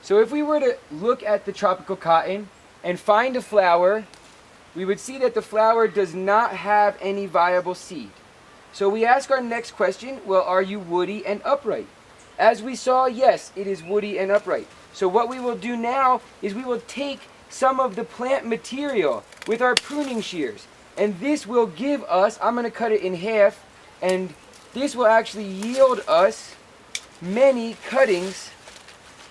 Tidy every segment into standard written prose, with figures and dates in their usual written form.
So if we were to look at the tropical cotton and find a flower, we would see that the flower does not have any viable seed. So we ask our next question, well, are you woody and upright? As we saw, yes, it is woody and upright. So what we will do now is we will take some of the plant material with our pruning shears. And this will give us, I'm going to cut it in half, and this will actually yield us many cuttings.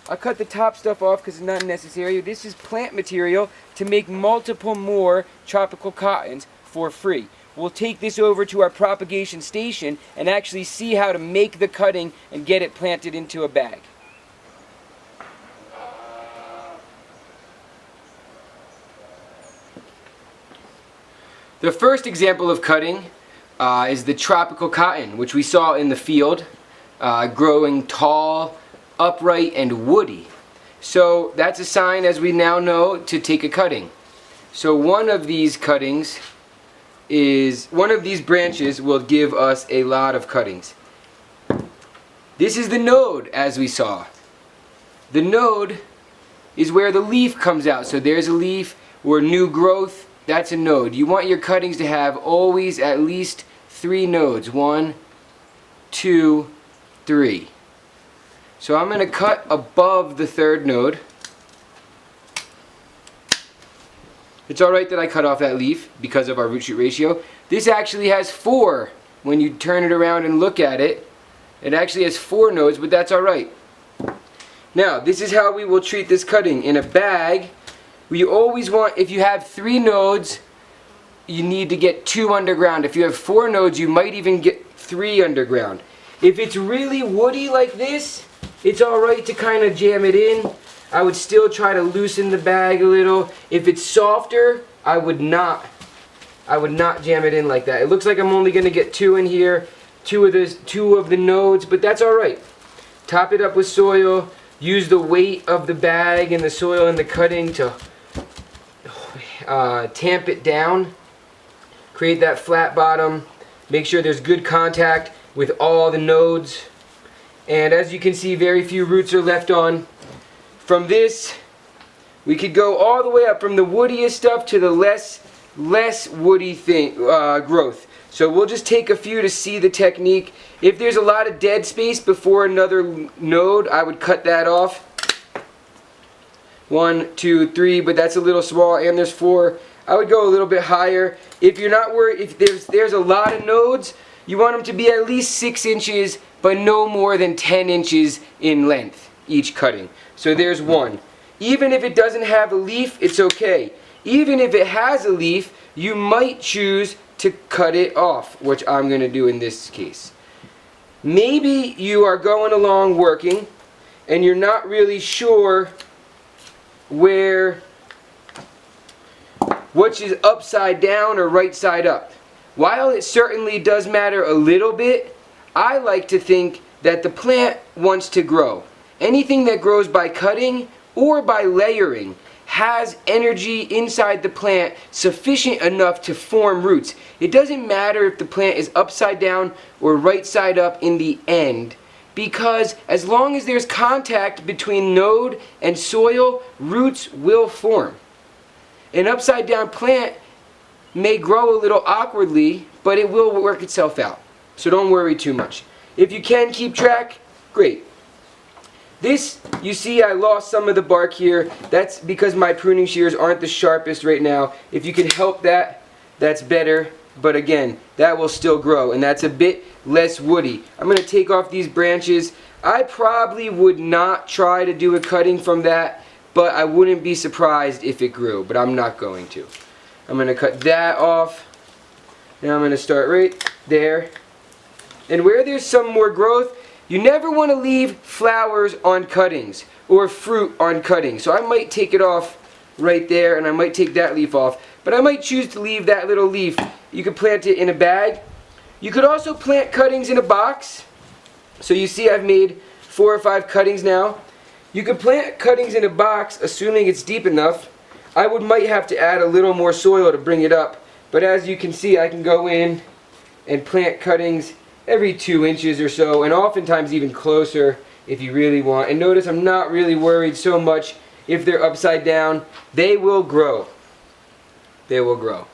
I'll cut the top stuff off because it's not necessary. This is plant material to make multiple more tropical cottons for free. We'll take this over to our propagation station and actually see how to make the cutting and get it planted into a bag. The first example of cutting is the tropical cotton, which we saw in the field, growing tall, upright, and woody. So that's a sign, as we now know, to take a cutting. So one of these branches will give us a lot of cuttings. This is the node, as we saw. The node is where the leaf comes out. So there's a leaf or new growth. That's a node. You want your cuttings to have always at least 3 nodes. 1, 2, 3. So I'm going to cut above the 3rd node. It's alright that I cut off that leaf because of our root shoot ratio. This actually has 4. When you turn it around and look at it, it actually has 4 nodes, but that's alright. Now, this is how we will treat this cutting. In a bag, we always want, if you have 3 nodes, you need to get 2 underground. If you have 4 nodes, you might even get 3 underground. If it's really woody like this, it's alright to kind of jam it in. I would still try to loosen the bag a little. If it's softer, I would not jam it in like that. It looks like I'm only going to get 2 in here, 2 of the nodes, but that's alright. Top it up with soil. Use the weight of the bag and the soil and the cutting to tamp it down. Create that flat bottom. Make sure there's good contact with all the nodes. And as you can see, very few roots are left on. From this, we could go all the way up from the woodiest stuff to the less woody growth. So we'll just take a few to see the technique. If there's a lot of dead space before another node, I would cut that off. 1, 2, 3, but that's a little small, and there's 4. I would go a little bit higher. If you're not worried, if there's a lot of nodes, you want them to be at least 6 inches, but no more than 10 inches in length, each cutting. So there's 1. Even if it doesn't have a leaf, it's okay. Even if it has a leaf, you might choose to cut it off, which I'm going to do in this case. Maybe you are going along working, and you're not really sure which is upside down or right side up. While it certainly does matter a little bit, I like to think that the plant wants to grow. Anything that grows by cutting or by layering has energy inside the plant sufficient enough to form roots. It doesn't matter if the plant is upside down or right side up in the end, because as long as there's contact between node and soil, roots will form. An upside down plant may grow a little awkwardly, but it will work itself out. So don't worry too much. If you can keep track, great. This, you see, I lost some of the bark here. That's because my pruning shears aren't the sharpest right now. If you can help that, that's better. But again, that will still grow, and that's a bit less woody. I'm going to take off these branches. I probably would not try to do a cutting from that, but I wouldn't be surprised if it grew, but I'm not going to. I'm going to cut that off. Now I'm going to start right there. And where there's some more growth, you never want to leave flowers on cuttings or fruit on cuttings. So I might take it off right there, and I might take that leaf off. But I might choose to leave that little leaf. You could plant it in a bag. You could also plant cuttings in a box. So you see I've made 4 or 5 cuttings now. You could plant cuttings in a box, assuming it's deep enough. I might have to add a little more soil to bring it up. But as you can see, I can go in and plant cuttings every 2 inches or so, and oftentimes even closer if you really want. And notice I'm not really worried so much if they're upside down. They will grow. They will grow.